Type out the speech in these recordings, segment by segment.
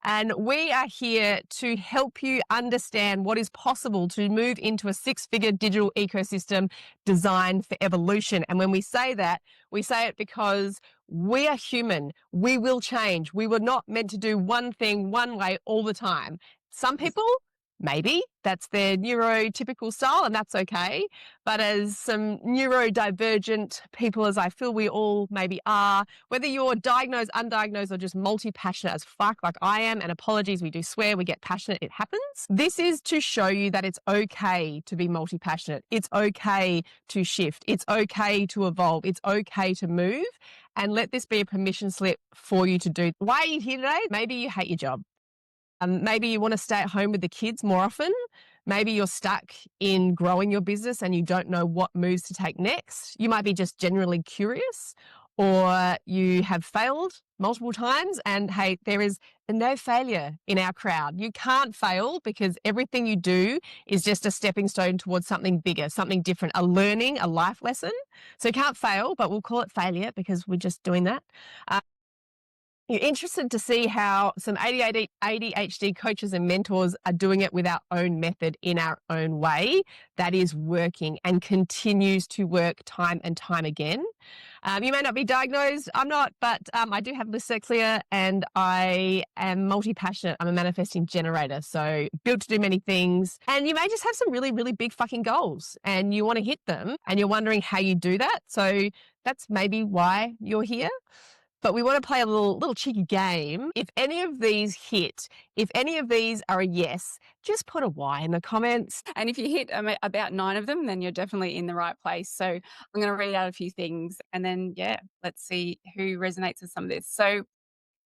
And we are here to help you understand what is possible to move into a six-figure digital ecosystem designed for evolution. And when we say that, we say it because we are human. We will change. We were not meant to do one thing one way all the time. Some people, maybe that's their neurotypical style, and that's okay. But as some neurodivergent people, as I feel we all maybe are, whether you're diagnosed, undiagnosed, or just multi-passionate as fuck like I am, and apologies, we do swear, we get passionate, it happens. This is to show you that it's okay to be multi-passionate. It's okay to shift. It's okay to evolve. It's okay to move. And let this be a permission slip for you to do. Why are you here today? Maybe you hate your job. Maybe you want to stay at home with the kids more often. Maybe you're stuck in growing your business and you don't know what moves to take next. You might be just generally curious, or you have failed multiple times. And hey, there is no failure in our crowd. You can't fail because everything you do is just a stepping stone towards something bigger, something different, a learning, a life lesson. So you can't fail, but we'll call it failure because we're just doing that. You're interested to see how some ADHD coaches and mentors are doing it with our own method in our own way that is working and continues to work time and time again. You may not be diagnosed, I'm not, but I do have dyslexia and I am multi-passionate. I'm a manifesting generator, so built to do many things. And you may just have some really, really big fucking goals and you want to hit them and you're wondering how you do that. So that's maybe why you're here. But we want to play a little cheeky game. If any of these hit, if any of these are a yes, just put a Y in the comments. And if you hit about 9 of them, then you're definitely in the right place. So I'm going to read out a few things and then, let's see who resonates with some of this. So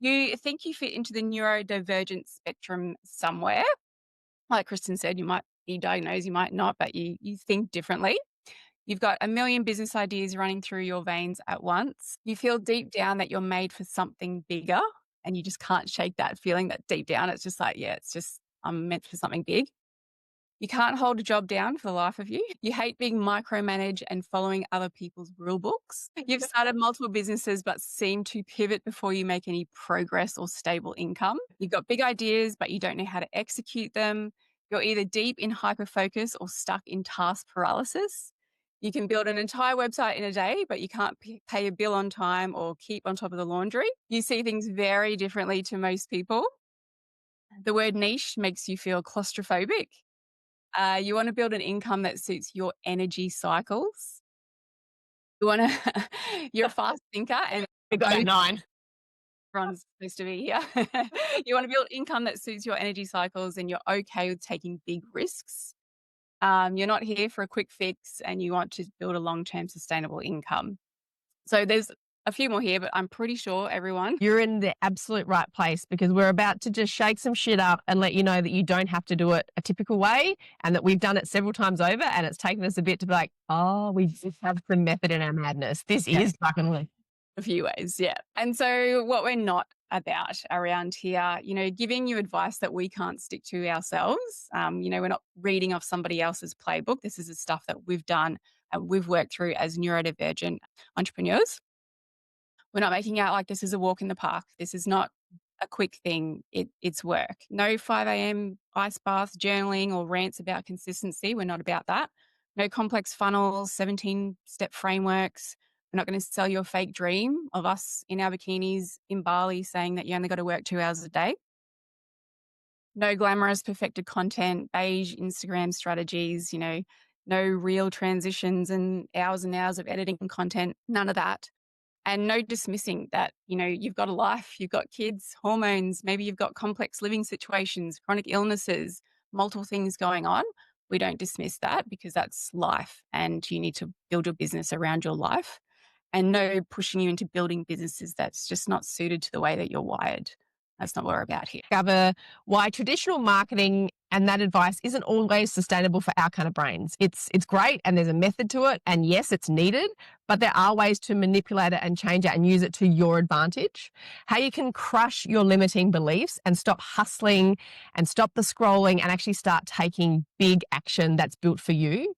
you think you fit into the neurodivergent spectrum somewhere. Like Kristen said, you might be diagnosed, you might not, but you think differently. You've got a million business ideas running through your veins at once. You feel deep down that you're made for something bigger and you just can't shake that feeling that deep down. It's just like, I'm meant for something big. You can't hold a job down for the life of you. You hate being micromanaged and following other people's rule books. You've started multiple businesses but seem to pivot before you make any progress or stable income. You've got big ideas but you don't know how to execute them. You're either deep in hyperfocus or stuck in task paralysis. You can build an entire website in a day, but you can't pay a bill on time or keep on top of the laundry. You see things very differently to most people. The word niche makes you feel claustrophobic. You want to build an income that suits your energy cycles. You're a fast thinker and We got a 9. Everyone's supposed to be here. You want to build income that suits your energy cycles and you're okay with taking big risks. You're not here for a quick fix and you want to build a long-term sustainable income. So there's a few more here, but I'm pretty sure everyone. You're in the absolute right place because we're about to just shake some shit up and let you know that you don't have to do it a typical way and that we've done it several times over and it's taken us a bit to be like, oh, we just have some method in our madness. This is fucking a few ways, yeah. And so what we're not about around here, giving you advice that we can't stick to ourselves. We're not reading off somebody else's playbook. This is the stuff that we've done and we've worked through as neurodivergent entrepreneurs. We're not making out like this is a walk in the park. This is not a quick thing. It's work. No 5 a.m. ice baths, journaling or rants about consistency. We're not about that. No complex funnels, 17-step frameworks. We're not going to sell you a fake dream of us in our bikinis in Bali saying that you only got to work 2 hours a day. No glamorous perfected content, beige Instagram strategies, no real transitions and hours of editing content, none of that. And no dismissing that, you've got a life, you've got kids, hormones, maybe you've got complex living situations, chronic illnesses, multiple things going on. We don't dismiss that because that's life and you need to build your business around your life. And no pushing you into building businesses that's just not suited to the way that you're wired. That's not what we're about here. Discover why traditional marketing and that advice isn't always sustainable for our kind of brains. It's great and there's a method to it and yes, it's needed, but there are ways to manipulate it and change it and use it to your advantage. How you can crush your limiting beliefs and stop hustling and stop the scrolling and actually start taking big action that's built for you.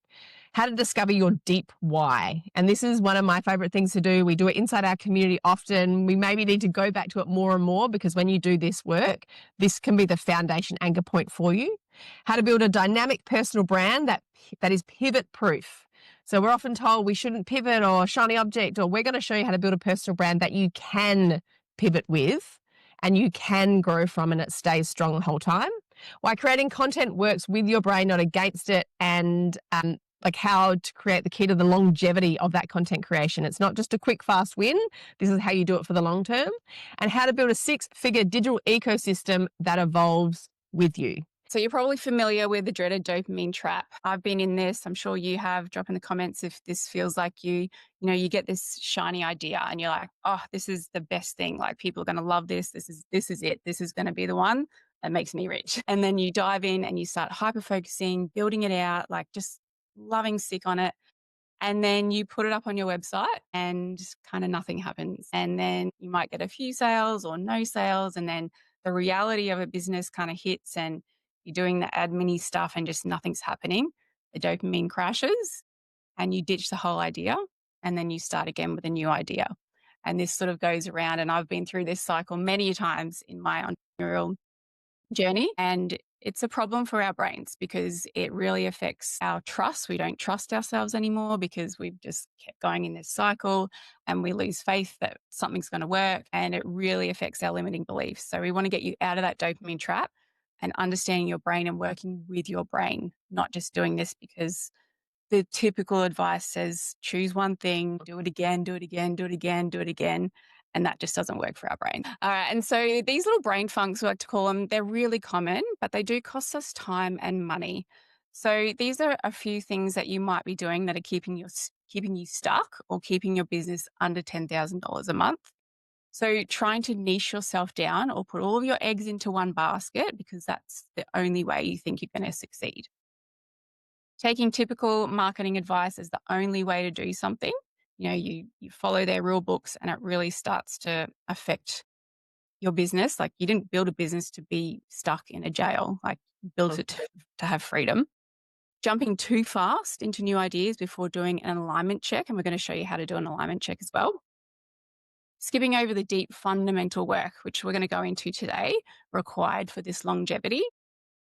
how to discover your deep why. And this is one of my favorite things to do. We do it inside our community often. We maybe need to go back to it more and more, because when you do this work, this can be the foundation anchor point for you. How to build a dynamic personal brand that is pivot proof. So we're often told we shouldn't pivot or shiny object, or we're going to show you how to build a personal brand that you can pivot with and you can grow from, and it stays strong the whole time. Why creating content works with your brain, not against it, and like how to create the key to the longevity of that content creation. It's not just a quick, fast win. This is how you do it for the long term. And how to build a 6-figure digital ecosystem that evolves with you. So you're probably familiar with the dreaded dopamine trap. I've been in this. I'm sure you have. Drop in the comments if this feels like you get this shiny idea and you're like, oh, this is the best thing. Like, people are going to love this. This is it. This is going to be the one that makes me rich. And then you dive in and you start hyper focusing, building it out, like just loving sick on it. And then you put it up on your website and kind of nothing happens. And then you might get a few sales or no sales. And then the reality of a business kind of hits and you're doing the admin stuff and just nothing's happening. The dopamine crashes and you ditch the whole idea, and then you start again with a new idea. And this sort of goes around. And I've been through this cycle many times in my entrepreneurial journey. And it's a problem for our brains because it really affects our trust. We don't trust ourselves anymore because we've just kept going in this cycle, and we lose faith that something's going to work, and it really affects our limiting beliefs. So we want to get you out of that dopamine trap and understanding your brain and working with your brain, not just doing this because the typical advice says choose one thing, do it again, do it again, do it again, do it again. And that just doesn't work for our brain. All right. And so these little brain funks, we like to call them, they're really common, but they do cost us time and money. So these are a few things that you might be doing that are keeping you stuck or keeping your business under $10,000 a month. So trying to niche yourself down or put all of your eggs into one basket because that's the only way you think you're going to succeed. Taking typical marketing advice as the only way to do something. You follow their rule books and it really starts to affect your business. Like, you didn't build a business to be stuck in a jail, like you built it to have freedom. Jumping too fast into new ideas before doing an alignment check. And we're going to show you how to do an alignment check as well. Skipping over the deep fundamental work, which we're going to go into today, required for this longevity.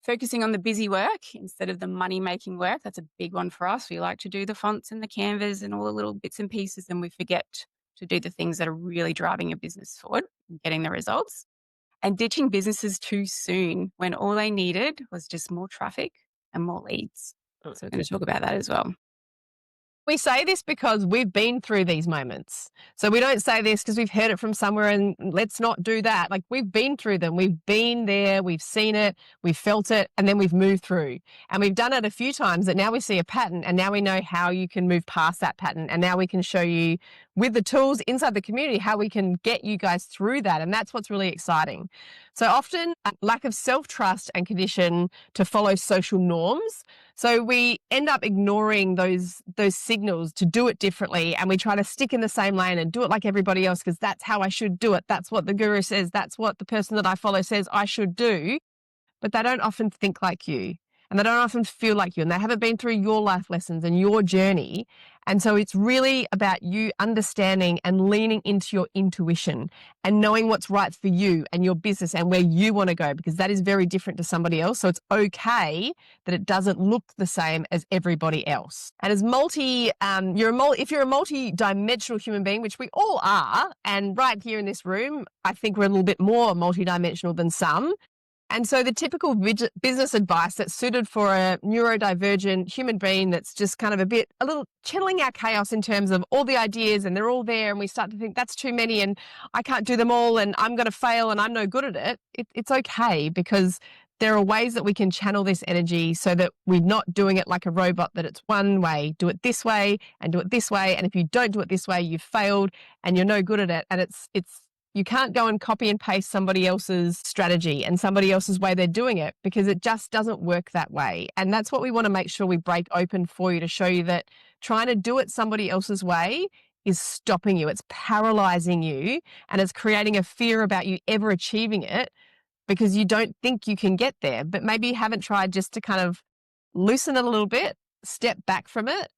Focusing on the busy work instead of the money-making work. That's a big one for us. We like to do the fonts and the canvas and all the little bits and pieces, and we forget to do the things that are really driving your business forward and getting the results. And ditching businesses too soon when all they needed was just more traffic and more leads. So we're going to talk about that as well. We say this because we've been through these moments. So we don't say this because we've heard it from somewhere and let's not do that. Like, we've been through them. We've been there. We've seen it. We've felt it. And then we've moved through. And we've done it a few times that now we see a pattern, and now we know how you can move past that pattern. And now we can show you with the tools inside the community how we can get you guys through that. And that's what's really exciting. So often lack of self-trust and condition to follow social norms. So we end up ignoring those signals to do it differently, and we try to stick in the same lane and do it like everybody else because that's how I should do it. That's what the guru says. That's what the person that I follow says I should do. But they don't often think like you, and they don't often feel like you, and they haven't been through your life lessons and your journey. And so it's really about you understanding and leaning into your intuition and knowing what's right for you and your business and where you want to go, because that is very different to somebody else. So it's okay that it doesn't look the same as everybody else. And as if you're a multi-dimensional human being, which we all are, and right here in this room, I think we're a little bit more multi-dimensional than some. And so the typical business advice that's suited for a neurodivergent human being that's just kind of a little channeling our chaos in terms of all the ideas and they're all there, and we start to think that's too many and I can't do them all and I'm going to fail and I'm no good at it. It's okay, because there are ways that we can channel this energy so that we're not doing it like a robot, that it's one way, do it this way and do it this way. And if you don't do it this way, you've failed and you're no good at it. And you can't go and copy and paste somebody else's strategy and somebody else's way they're doing it, because it just doesn't work that way. And that's what we want to make sure we break open for you, to show you that trying to do it somebody else's way is stopping you. It's paralyzing you, and it's creating a fear about you ever achieving it because you don't think you can get there. But maybe you haven't tried just to kind of loosen it a little bit, step back from it,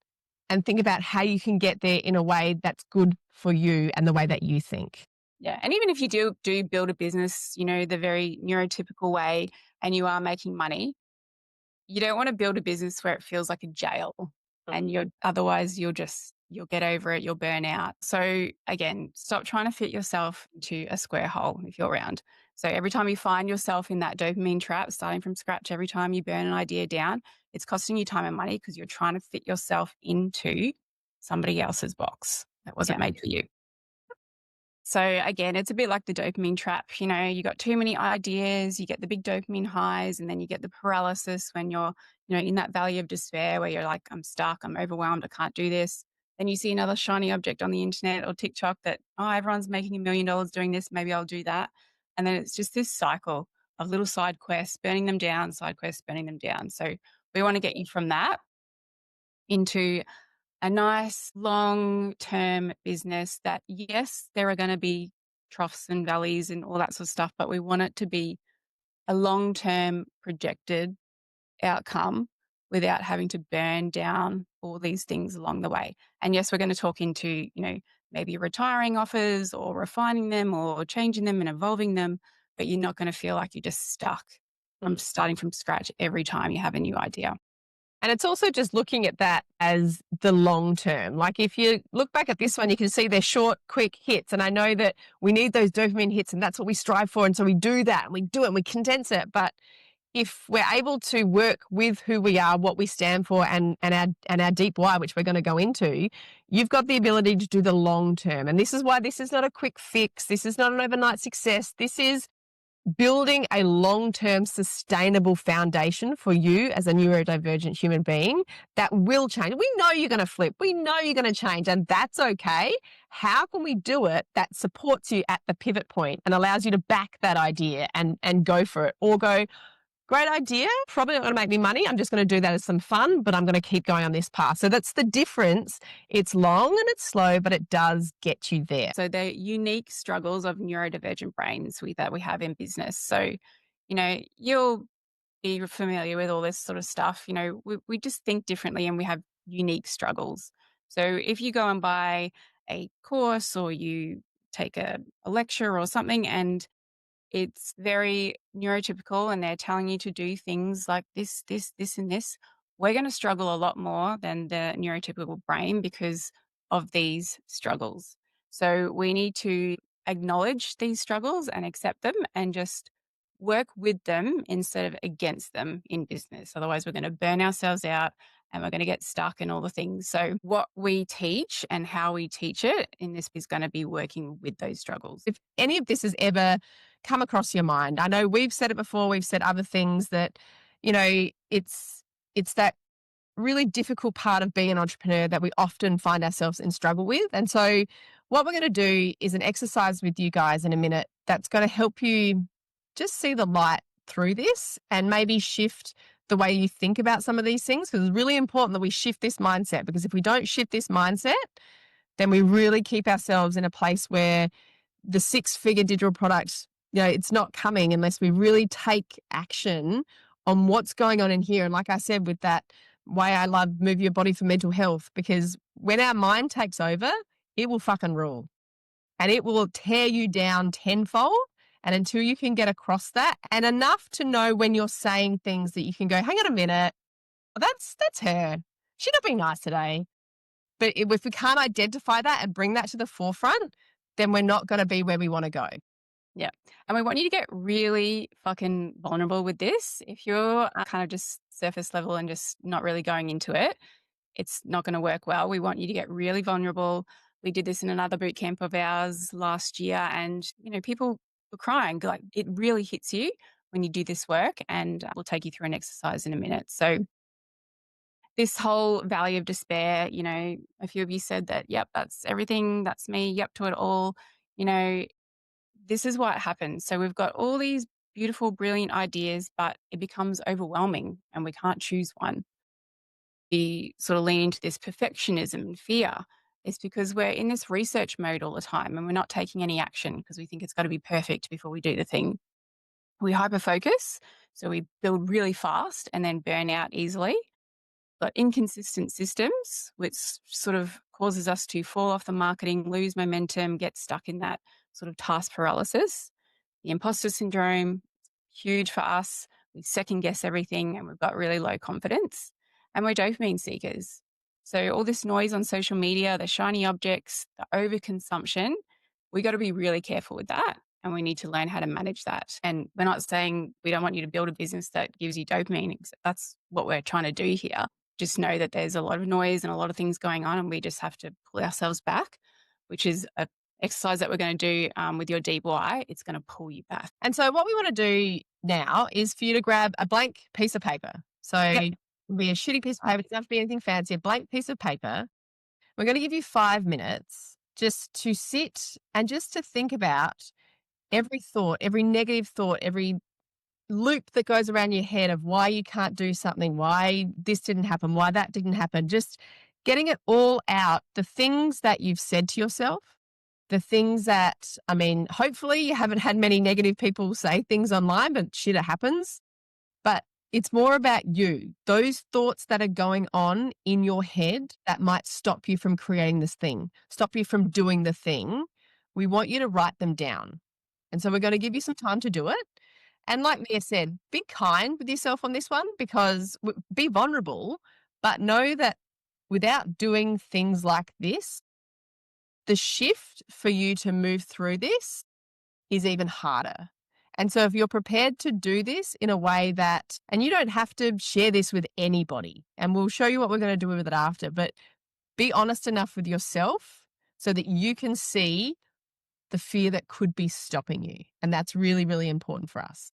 and think about how you can get there in a way that's good for you and the way that you think. Yeah. And even if you do build a business, the very neurotypical way and you are making money, you don't want to build a business where it feels like a jail and you'll get over it, you'll burn out. So again, stop trying to fit yourself into a square hole if you're round. So every time you find yourself in that dopamine trap, starting from scratch, every time you burn an idea down, it's costing you time and money because you're trying to fit yourself into somebody else's box that wasn't Yeah. made for you. So again, it's a bit like the dopamine trap. You got too many ideas, you get the big dopamine highs, and then you get the paralysis when you're, in that valley of despair where you're like, I'm stuck, I'm overwhelmed, I can't do this. Then you see another shiny object on the internet or TikTok that, oh, everyone's making $1 million doing this, maybe I'll do that. And then it's just this cycle of little side quests, burning them down, side quests, burning them down. So we want to get you from that into a nice long-term business that, yes, there are going to be troughs and valleys and all that sort of stuff, but we want it to be a long-term projected outcome without having to burn down all these things along the way. And yes, we're going to talk into, maybe retiring offers or refining them or changing them and evolving them, but you're not going to feel like you're just stuck from starting from scratch every time you have a new idea. And it's also just looking at that as the long term. Like if you look back at this one, you can see they're short, quick hits. And I know that we need those dopamine hits and that's what we strive for. And so we do that and we do it and we condense it. But if we're able to work with who we are, what we stand for, and our deep why, which we're going to go into, you've got the ability to do the long term. And this is why this is not a quick fix. This is not an overnight success. This is building a long-term sustainable foundation for you as a neurodivergent human being that will change. We know you're going to flip. We know you're going to change, and that's okay. How can we do it that supports you at the pivot point and allows you to back that idea and go for it, or go, great idea, probably not going to make me money. I'm just going to do that as some fun, but I'm going to keep going on this path. So that's the difference. It's long and it's slow, but it does get you there. So the unique struggles of neurodivergent brains that we have in business. So, you'll be familiar with all this sort of stuff. We just think differently and we have unique struggles. So if you go and buy a course or you take a lecture or something and it's very neurotypical and they're telling you to do things like this, and this, we're going to struggle a lot more than the neurotypical brain because of these struggles. So we need to acknowledge these struggles and accept them and just work with them instead of against them in business. Otherwise, we're going to burn ourselves out and we're going to get stuck in all the things. So what we teach and how we teach it in this is going to be working with those struggles. If any of this has ever come across your mind, I know we've said it before, we've said other things that, it's that really difficult part of being an entrepreneur that we often find ourselves in struggle with. And so what we're going to do is an exercise with you guys in a minute that's going to help you just see the light through this and maybe shift the way you think about some of these things, because it's really important that we shift this mindset, because if we don't shift this mindset, then we really keep ourselves in a place where the six-figure digital product, it's not coming unless we really take action on what's going on in here. And like I said, with that way I love Move Your Body for Mental Health, because when our mind takes over, it will fucking rule and it will tear you down tenfold. And until you can get across that and enough to know when you're saying things that you can go, hang on a minute, that's her. She's not being nice today. But if we can't identify that and bring that to the forefront, then we're not going to be where we want to go. Yeah. And we want you to get really fucking vulnerable with this. If you're kind of just surface level and just not really going into it, it's not going to work well. We want you to get really vulnerable. We did this in another boot camp of ours last year, and, people were crying. Like, it really hits you when you do this work, and we'll take you through an exercise in a minute. So this whole valley of despair, a few of you said that, yep, that's everything. That's me. Yep, to it all. This is what happens. So we've got all these beautiful, brilliant ideas, but it becomes overwhelming and we can't choose one. We sort of lean into this perfectionism and fear. It's because we're in this research mode all the time and we're not taking any action because we think it's got to be perfect before we do the thing. We hyper focus, so we build really fast and then burn out easily. got inconsistent systems, which sort of causes us to fall off the marketing, lose momentum, get stuck in that sort of task paralysis. The imposter syndrome, huge for us. We second guess everything and we've got really low confidence. And we're dopamine seekers. So all this noise on social media, the shiny objects, the overconsumption, we got to be really careful with that. And we need to learn how to manage that. And we're not saying we don't want you to build a business that gives you dopamine. That's what we're trying to do here. Just know that there's a lot of noise and a lot of things going on, and we just have to pull ourselves back, which is a exercise that we're going to do with your deep why. It's going to pull you back. And so what we want to do now is for you to grab a blank piece of paper. So it will be a shitty piece of paper. It doesn't have to be anything fancy, a blank piece of paper. We're going to give you 5 minutes just to sit and just to think about every thought, every negative thought, every loop that goes around your head of why you can't do something, why this didn't happen, why that didn't happen. Just getting it all out, the things that you've said to yourself, the things that, I mean, hopefully you haven't had many negative people say things online, but shit, it happens. But it's more about you, those thoughts that are going on in your head that might stop you from creating this thing, stop you from doing the thing. We want you to write them down. And so we're going to give you some time to do it. And like Mia said, be kind with yourself on this one, because be vulnerable, but know that without doing things like this, the shift for you to move through this is even harder. And so if you're prepared to do this in a way that, and you don't have to share this with anybody, and we'll show you what we're going to do with it after, but be honest enough with yourself so that you can see the fear that could be stopping you. And that's really, really important for us.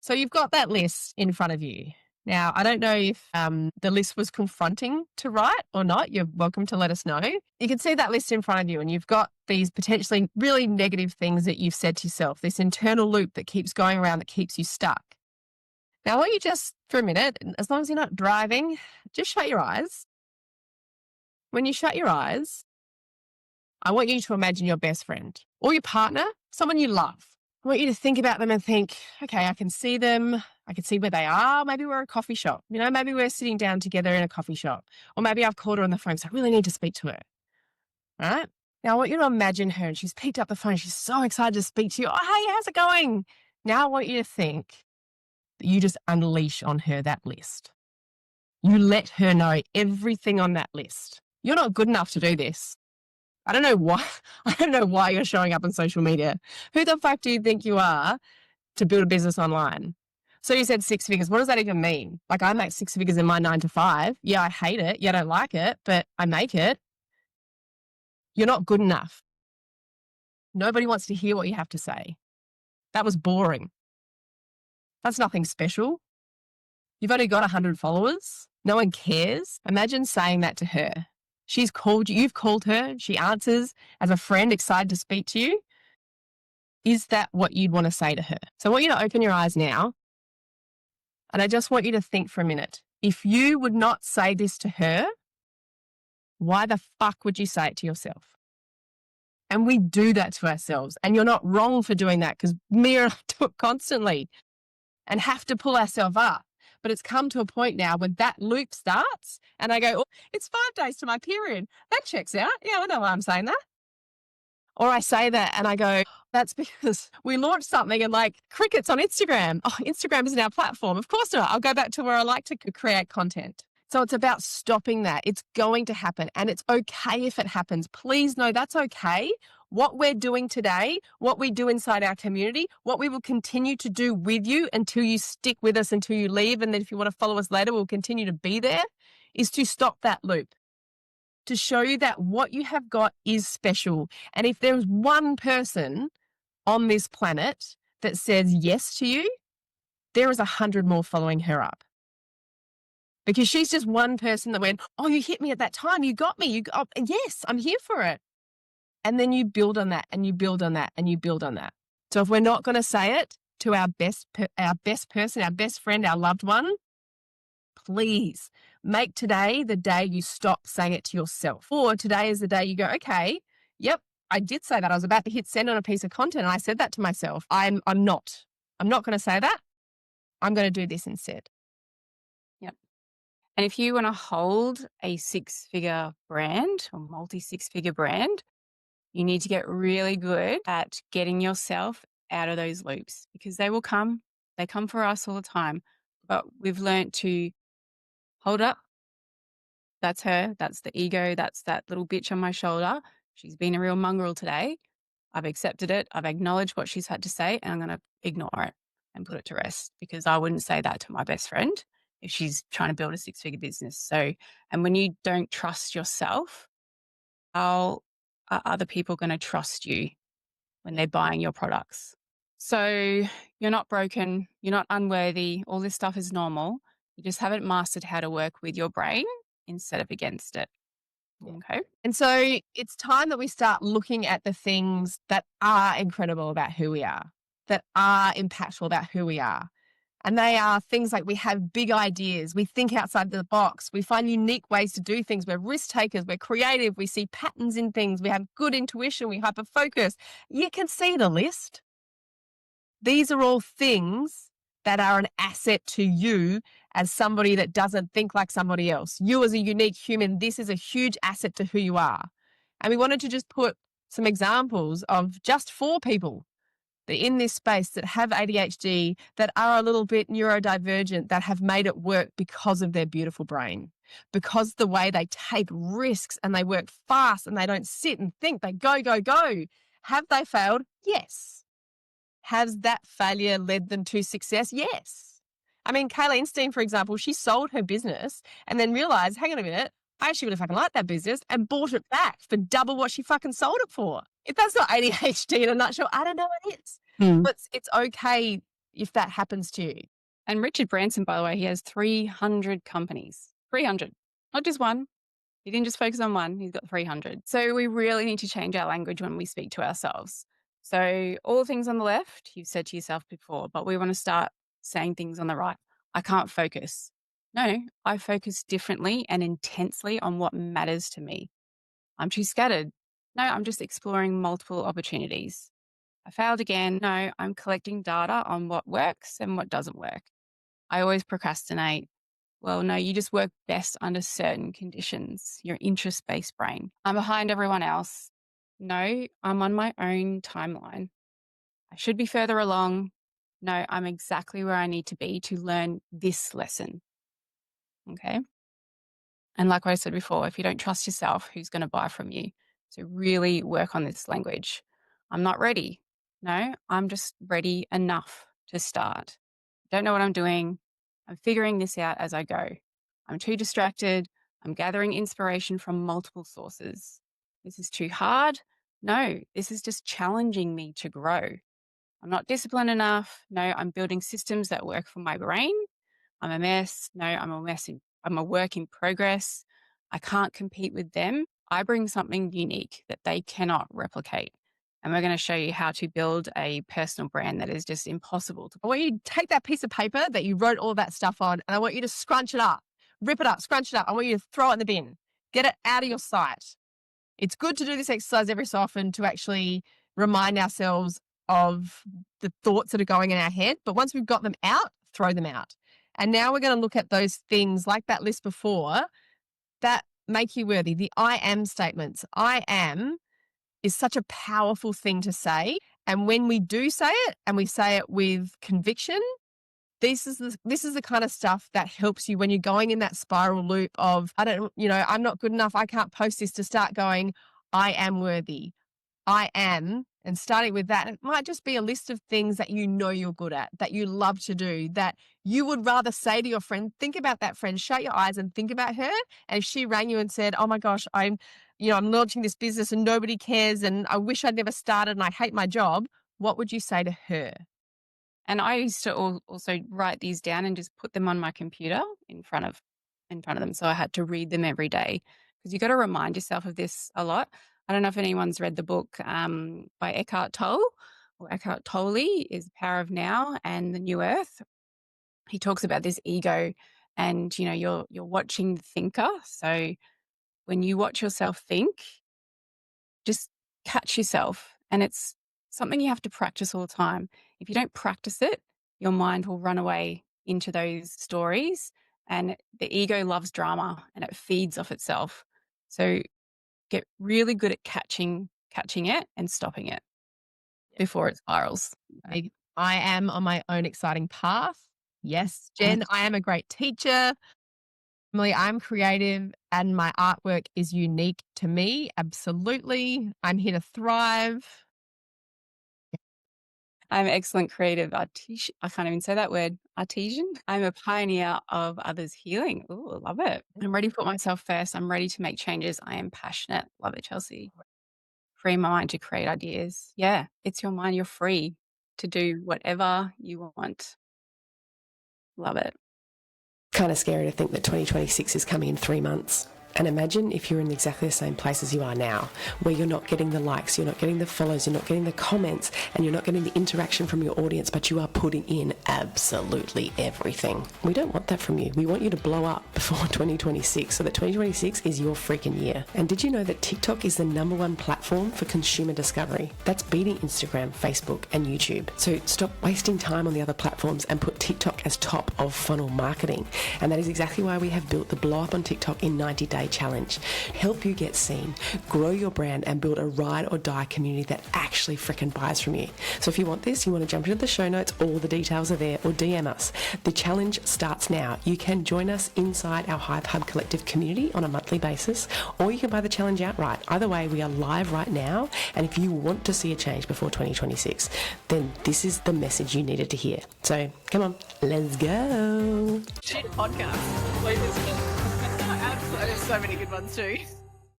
So you've got that list in front of you. Now, I don't know if the list was confronting to write or not. You're welcome to let us know. You can see that list in front of you, and you've got these potentially really negative things that you've said to yourself, this internal loop that keeps going around that keeps you stuck. Now, I want you just for a minute, as long as you're not driving, just shut your eyes. When you shut your eyes, I want you to imagine your best friend or your partner, someone you love. I want you to think about them and think, okay, I can see them. I can see where they are. Maybe we're at a coffee shop. Maybe we're sitting down together in a coffee shop. Or maybe I've called her on the phone, so I really need to speak to her. All right? Now, I want you to imagine her, and she's picked up the phone. She's so excited to speak to you. Oh, hey, how's it going? Now I want you to think that you just unleash on her that list. You let her know everything on that list. You're not good enough to do this. I don't know why. I don't know why you're showing up on social media. Who the fuck do you think you are to build a business online? So you said 6 figures. What does that even mean? Like, I make 6 figures in my 9 to 5. Yeah, I hate it. Yeah, I don't like it, but I make it. You're not good enough. Nobody wants to hear what you have to say. That was boring. That's nothing special. You've only got 100 followers. No one cares. Imagine saying that to her. She's called you, you've called her, she answers as a friend, excited to speak to you. Is that what you'd want to say to her? So I want you to open your eyes now, and I just want you to think for a minute. If you would not say this to her, why the fuck would you say it to yourself? And we do that to ourselves, and you're not wrong for doing that, because Mia and I do it constantly and have to pull ourselves up. But it's come to a point now when that loop starts and I go, oh, it's 5 days to my period. That checks out. Yeah, I know why I'm saying that. Or I say that and I go, that's because we launched something and like crickets on Instagram. Oh, Instagram isn't our platform. Of course not. I'll go back to where I like to create content. So it's about stopping that. It's going to happen, and it's okay if it happens. Please know that's okay. What we're doing today, what we do inside our community, what we will continue to do with you until you stick with us, until you leave. And then if you want to follow us later, we'll continue to be there, is to stop that loop, to show you that what you have got is special. And if there's one person on this planet that says yes to you, there is 100 more following her up. Because she's just one person that went, oh, you hit me at that time. You got me. Yes, I'm here for it. And then you build on that, and you build on that, and you build on that. So if we're not going to say it to our best person, our best friend, our loved one, please make today the day you stop saying it to yourself. Or today is the day you go, okay, yep, I did say that. I was about to hit send on a piece of content, and I said that to myself. I'm not going to say that. I'm going to do this instead. Yep. And if you want to hold a six-figure brand or multi six-figure brand, you need to get really good at getting yourself out of those loops because they will come. They come for us all the time. But we've learned to hold up. That's her. That's the ego. That's that little bitch on my shoulder. She's been a real mongrel today. I've accepted it. I've acknowledged what she's had to say, and I'm going to ignore it and put it to rest because I wouldn't say that to my best friend if she's trying to build a six-figure business. So, and when you don't trust yourself, how are other people going to trust you when they're buying your products? So, you're not broken. You're not unworthy. All this stuff is normal. You just haven't mastered how to work with your brain instead of against it. Yeah. Okay. And so it's time that we start looking at the things that are incredible about who we are, that are impactful about who we are. And they are things like we have big ideas, we think outside the box, we find unique ways to do things, we're risk takers, we're creative, we see patterns in things, we have good intuition, we hyper focus. You can see the list. These are all things that are an asset to you as somebody that doesn't think like somebody else. You as a unique human, this is a huge asset to who you are. And we wanted to just put some examples of just 4 people that in this space that have ADHD, that are a little bit neurodivergent, that have made it work because of their beautiful brain, because the way they take risks and they work fast and they don't sit and think, they go, go, go. Have they failed? Yes. Has that failure led them to success? Yes. I mean, Kayla Einstein, for example, she sold her business and then realized, hang on a minute, I actually really fucking like that business and bought it back for double what she fucking sold it for. If that's not ADHD in a nutshell, I don't know what is. Mm. But it's okay if that happens to you. And Richard Branson, by the way, he has 300 companies. 300. Not just one. He didn't just focus on one, he's got 300. So we really need to change our language when we speak to ourselves. So all the things on the left, you've said to yourself before, but we want to start saying things on the right. I can't focus. No, I focus differently and intensely on what matters to me. I'm too scattered. No, I'm just exploring multiple opportunities. I failed again. No, I'm collecting data on what works and what doesn't work. I always procrastinate. Well, no, you just work best under certain conditions, your interest based brain. I'm behind everyone else. No, I'm on my own timeline. I should be further along. No, I'm exactly where I need to be to learn this lesson. Okay. And like I said before, if you don't trust yourself, who's going to buy from you? So really work on this language. I'm not ready. No, I'm just ready enough to start. Don't know what I'm doing. I'm figuring this out as I go. I'm too distracted. I'm gathering inspiration from multiple sources. This is too hard. No, this is just challenging me to grow. I'm not disciplined enough. No, I'm building systems that work for my brain. I'm a mess. No, I'm a work in progress. I can't compete with them. I bring something unique that they cannot replicate. And we're going to show you how to build a personal brand that is just impossible to. I want you to take that piece of paper that you wrote all that stuff on, and I want you to scrunch it up, rip it up, scrunch it up. I want you to throw it in the bin, get it out of your sight. It's good to do this exercise every so often to actually remind ourselves of the thoughts that are going in our head. But once we've got them out, throw them out. And now we're going to look at those things like that list before that make you worthy. The I am statements. I am is such a powerful thing to say. And when we do say it and we say it with conviction, this is the kind of stuff that helps you when you're going in that spiral loop of, I'm not good enough. I can't post this, to start going, I am worthy. I am, and starting with that, it might just be a list of things that you know you're good at, that you love to do, that you would rather say to your friend. Think about that friend, shut your eyes and think about her. And if she rang you and said, oh my gosh, I'm launching this business and nobody cares and I wish I'd never started and I hate my job, what would you say to her? And I used to also write these down and just put them on my computer in front of them. So I had to read them every day because you got to remind yourself of this a lot. I don't know if anyone's read the book by Eckhart Tolle or Eckhart Tolle is Power of Now and the New Earth. He talks about this ego and, you're watching the thinker. So when you watch yourself think, just catch yourself. And it's something you have to practice all the time. If you don't practice it, your mind will run away into those stories And the ego loves drama and it feeds off itself. So get really good at catching it and stopping it before it spirals. I am on my own exciting path. Yes, Jen, I am a great teacher. Emily, I'm creative and my artwork is unique to me. Absolutely. I'm here to thrive. I'm excellent creative artesian. I can't even say that word. Artesian. I'm a pioneer of others' healing. Ooh, love it. I'm ready to put myself first. I'm ready to make changes. I am passionate. Love it, Chelsea. Free my mind to create ideas. Yeah, it's your mind. You're free to do whatever you want. Love it. Kind of scary to think that 2026 is coming in 3 months. And imagine if you're in exactly the same place as you are now, where you're not getting the likes, you're not getting the follows, you're not getting the comments, and you're not getting the interaction from your audience, but you are putting in absolutely everything. We don't want that from you. We want you to blow up before 2026, so that 2026 is your freaking year. And did you know that TikTok is the #1 platform for consumer discovery? That's beating Instagram, Facebook, and YouTube. So stop wasting time on the other platforms and put TikTok as top of funnel marketing. And that is exactly why we have built the Blow Up on TikTok in 90 Day Challenge. Help you get seen, grow your brand, and build a ride or die community that actually freaking buys from you. So if you want this, you want to jump into the show notes, all the details are there, or DM us. The challenge starts now. You can join us inside our Hive Hub Collective community on a monthly basis, or you can buy the challenge outright. Either way, we are live right now, and if you want to see a change before 2026, then this is the message you needed to hear. So come on, let's go. Shit podcast. There's so many good ones too.